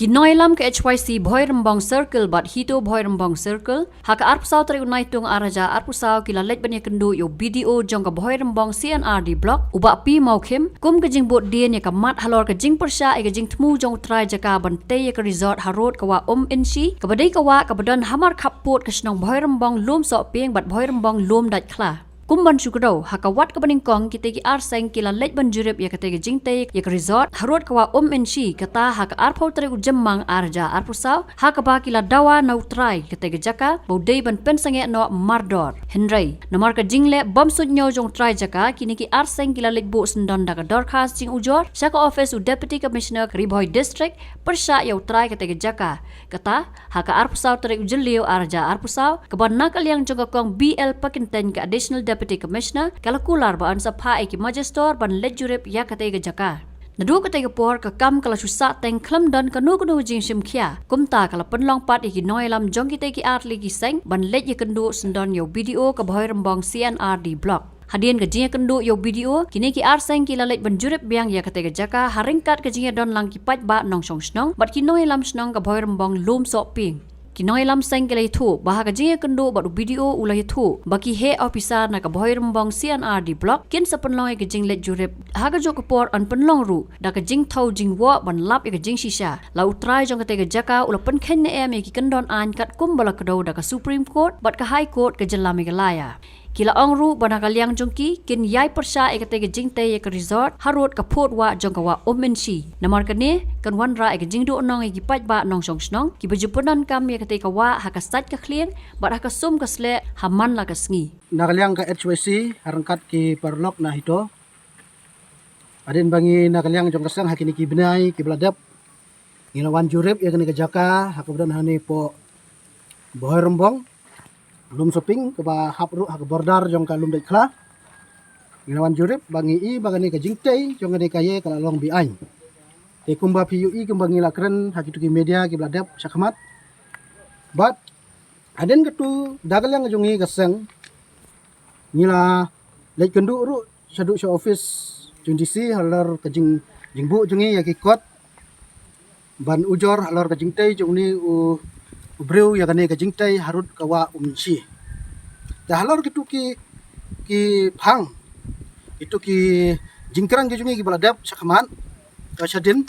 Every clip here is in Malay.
Kinoilam ke HYC Boy Rembang Circle bat hito Boy Rembang Circle haka arpusau tari unai tung araja arpusau kila lej banya kendu yo video jong ka Boy Rembang CNRD block uba pi mau kim kum ke jing bot dia ka mat halor ke jing persya ke jing temu jong trai jaka bante ke resort harot kawa insi ka badai kawa ka badan hamar khapot ke snong Boy Rembang lom so pieng bat Boy Rembang lom dat kla kumban sukro hakawat ka baning kong kita ki arseng kila lej ban jurip ya kate jingte ya resort harut kawa insi kata haka arpau tari ujemmang arja arpusau haka ba kila dawa nautrai kate jaka bodei ban pensange no mardor henry namar ka jingle bom sunyo jong trai jaka kini ki arseng kila lej bu sendon daga dorkas jing ujor saka office u deputy commissioner riboy district persya ya utrai kate jaka kata haka arpusau tari ujellio arja arpusau keban nakal yang jong kong BL Pakinten ke additional Deputy Commissioner kalakular baan sa pae ki Majestor ban lejurip ya katay jaka. Nadu katay por ka kam kala susa teng klam dan kanu jing simkhia kumta kala penlong pat iki noilam jong kitay ki arli ki seng ban lej ya kendu sendon yo video ka Boy Rembang CNRD block. Hadian ka jinga kendu yo video kini ki arseng ki lalet ban jurip biang ya katay jaka haringkat ka jinga don lang ki pat ba nong song snong bat ki noilam snong ka Boy Rembang lum so ping. Kinoy lam seng kelai thu bahaga jinga kendo badu video ulai thu baki he officer na ka Boy Rembang CNRD block kin sa penlong ke jing let jurip haga jo kapor an penlong ru da ka jing thau jing wa ban lap ke jing shisha la utrai jong ka jaka ula pen khen ne em ki kendon an kat kum bala kado da ka Supreme Court bat ka High Court ke jelami ke laya kila ongru banakaliang jongki kin yai persya ekate ke jingte ke resort harut ka phot wa jong ka wa insi namar kane kan wan ra ke jingdu nong ki pat ba nong song snong ki bejupunan kam ekate ka wa hakastat ka klien bat hakasum ka sle haman la ka sngi nakaliang ka HYC harangkat ki parlok na hito adin bangi nakaliang jong kasang hakini ki benai ki bladap nginawan jurip ya kini ke jaka hakabdan hani po Boy Rembang lum shopping ke ba hapru hak bordar jong ka lum dai khla nginawan jurip bangi i bagani ka jingtei jong ka ye kala long bi ai te kumba PUI kumba ngila keren hakitu ki media ki bladap sakhamat but aden ketu dagal yang jongi kaseng ngila lek kendu ru sadu show office jung DC halar ka jingbu jongi ya ki kot ban ujor halar ka jingtei jong ni ubreu ya kane ka jingtai harut kawa insi da halor gitu ki phang itu ki jingkrang ki jungi ki baladap sakaman ka sadin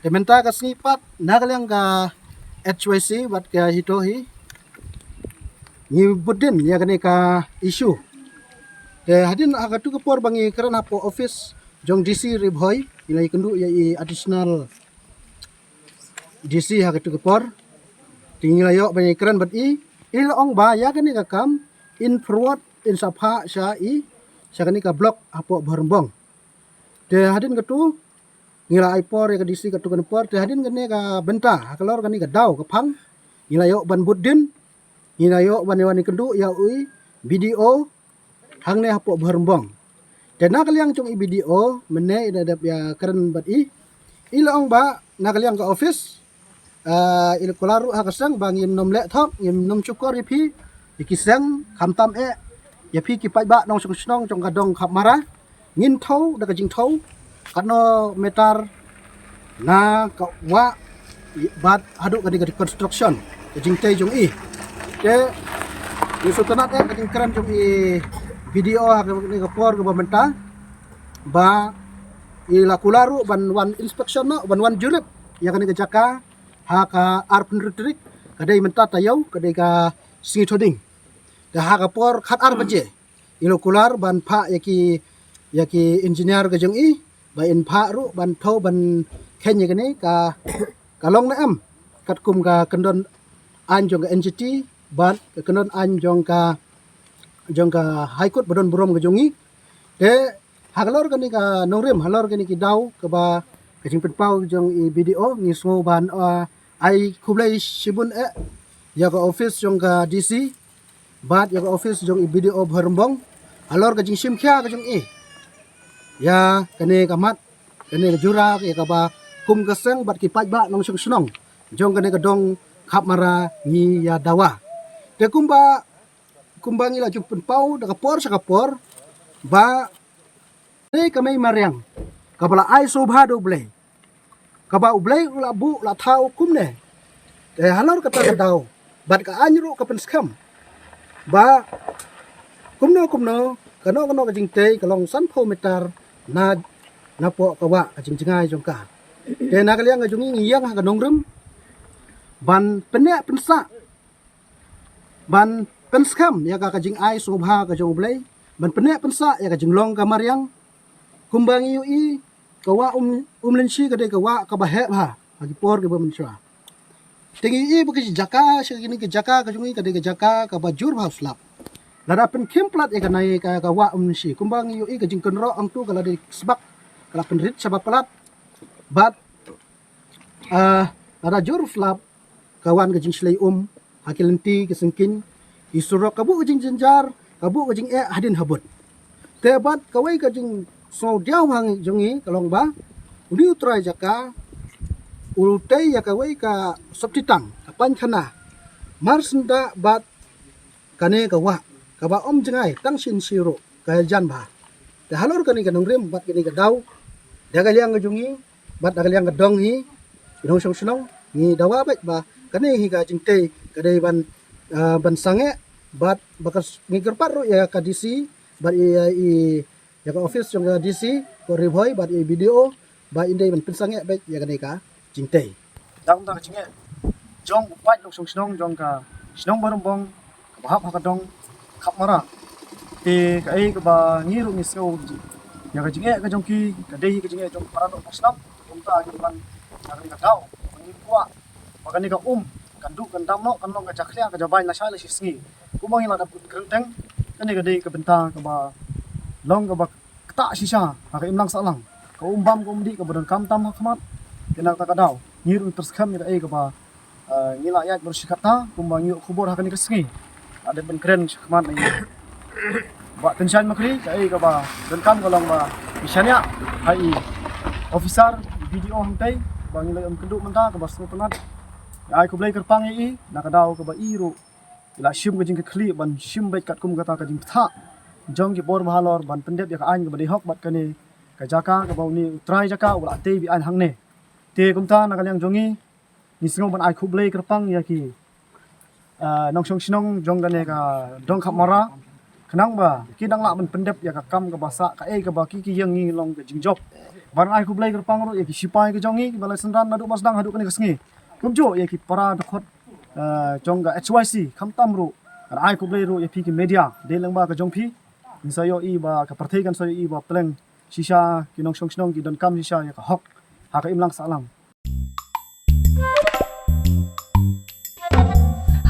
dementa ka snipat nagalang ka HYC bat ka hito hi ni budin ya kane ka issue de hadin agatu ka por bangi karana po office jong DC Riboy ilai kendu ya additional DC agatu ka por tinggal ayok banyak keren bat i ong ba ya kani ka kam in forward in sapha sha i sha kani ka blok apo Boy de hadin katu ngila ipor ya ka disi katu kan por de hadin kani ka benta kalor kani ka daw ka phang ngila ayok ban budin ngila ayok ban wani kendu ya ui video hang ne apo Boy de na kaliang chung i video mene ida dap ya keren bat i ong ba na kaliang ka office il kolaru hakasang bangin nom le thok ngim nom chukor ipi ikisang khamtam ya phi ki pai ba nong snong jong gadong khap mara ngin thau da ka jing thau kano metar na ka wa bat hadu ka di construction ka jing tai jong i ke isutanat ka jing kran jong i video ha ni ka por ka bamenta ba ila kolaru ban wan inspection no ban wan julep ya ka ni ka jaka haka arpun rutrik kadai menta tayau kadai ka singi thoding da haka por khat ar baje ilo kular ban pha yaki engineer ka jong i ba in pha ru ban tho ban khen ye kani ka long na am kat kum ka kendon an jong ka NGT ban ka kendon an jong ka high court badon burom ka jong i de hakalor kani ka nongrem halor kani ki daw ka ba kajing penpau jong i video ngismo ban ai kublai sibun ya ka office jong ka DC bat ya ka office jong i video Boy Rembang alor kajing simkhia kajing i ya kane kamat kane jura ya ka ba kum kaseng bat ki paj ba nong sung snong jong kane ka dong khap mara ni ya dawa te kumba ngila jong penpau da ka por sa ka por ba kamay mariang kabala ay sobha do blay kaba ublay ula bu la thau kumne te halor kata kadau bat ka anyru ka penskam ba kumno kano ka jingte kalong san pho meter na po kawa ka jingjingai jongka te na kaliang ka jungi ngiyang ka nongrum ban penya pensa ban penskam ya ka jing ai sobha ka jong ublay ban penya pensa ya ka jinglong ka maryang kumbang i kawa lensi ka de kawa ka bahe ba agi por ke bamensha tingi i buki jaka segini ke jaka ka jungi ka de jaka ka bajur ba slap lada pen kemplat e ka nai ka kawa lensi kumbang i ka jing kenro ang tu kala de sebab kala penrit sebab pelat bat lada jur slap kawan ka jing slay hakilenti ke sengkin isurok kabu ka jing jenjar kabu ka jing hadin habut tebat kawai ka jing so diaw hang jongi kalong ba uli utrai jaka ultai ya kawai ka subtitang kapan khana marsenda bat kane kawa kaba jengai tang sin siro ka jan ba te halor kani ka nongrim bat kini ka daw daga liang jongi bat daga liang ka dong hi dong song snong ni dawa ba kane hi ka jingte kadai ban sange bat bakas ngiger paru ya ka disi bat ya ka office jong DC ko riboy bat video ba indai ban pensange ba ya ka jingte dang ta chinge jong upat lok song snong jong ka snong barumbong bahap ha ka dong khap mara te ka ai ka ba ngiru ni so ya ka jinge ka jong ki ka dei ka jinge jong para no snap umta ni ban ka tau ni kwa makani ka kandu kan damno kan long ka chaklia ka jabai na shala sisngi kumang ila da krenteng kan ka dei ka benta ka ba long ka bak ta sisa haka imlang salang ka umbam ko umdi ka badan kam tam hakmat kena ta kadaw ngiru terskam ni ai ka ba ngila ayat bersikata kumbang yu kubur haka ni kasngi ada ben keren hakmat ni ba tension makri ka ai ka ba dan kam ka long ba misalnya ai officer video hantai bang ngila kendu menta ka ba sunat ai ko blai kerpang i nakadaw ka ba iru ila shim ka jing ka kli ban shim bai kat kum kata ka jing tha jong ki bor mahalor ban pendep ya ka an ka badi hok bat kani ka jaka ka bauni try jaka wala te bi an hangne te kumta na kalyang jongi ni singo ban ai khublei kerpang ya ki nong song sinong jong gane ka dong khap mara khnang ba ki dang la ban pendep ya ka kam ka basa ka ka ba ki yang ngi long ka jingjob ban ai khublei kerpang ro ya ki sipai ka jongi balai sendran nadu masdang hadu kani kasngi kumjo ya ki para dokhot jong ga HYC khamtam ro ai khublei ro ya pi ki media de lang ba ka jong pi sayo i ba ka partai kan sayo i ba pleng sisa kinong song ki don kam sisa ya ka hok ha ka imlang salang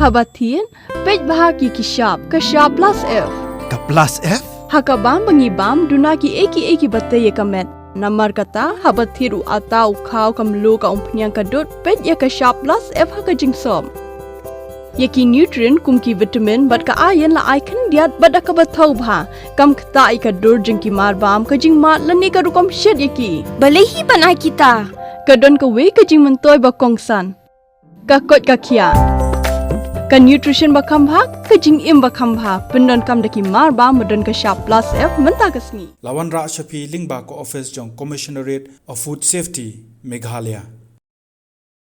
habatin pej bahaki ki shop ka shop plus f ka plus f ha ka bam bangi bam duna ki eki batte ye kamet namar kata habathiru atau khau kam lu ka umpnyang ka dot pej ya ka shop plus f ha ka jingsom yaki nutrient kum ki vitamin bat ka ayan la icon diat bat ka bathau bha kam khta I ka dur jing ki mar bam ka jing mat lani ka rukom shed yaki balehi banai kita ka don ka we ka jing mentoy ba kongsan ka kot ka khia ka nutrition ba kham bha ka jing im ba kham bha pendon kam daki mar bam don ka sharp plus f menta kasni lawan ra shapi lingba ko office jong commissionerate of food safety Meghalaya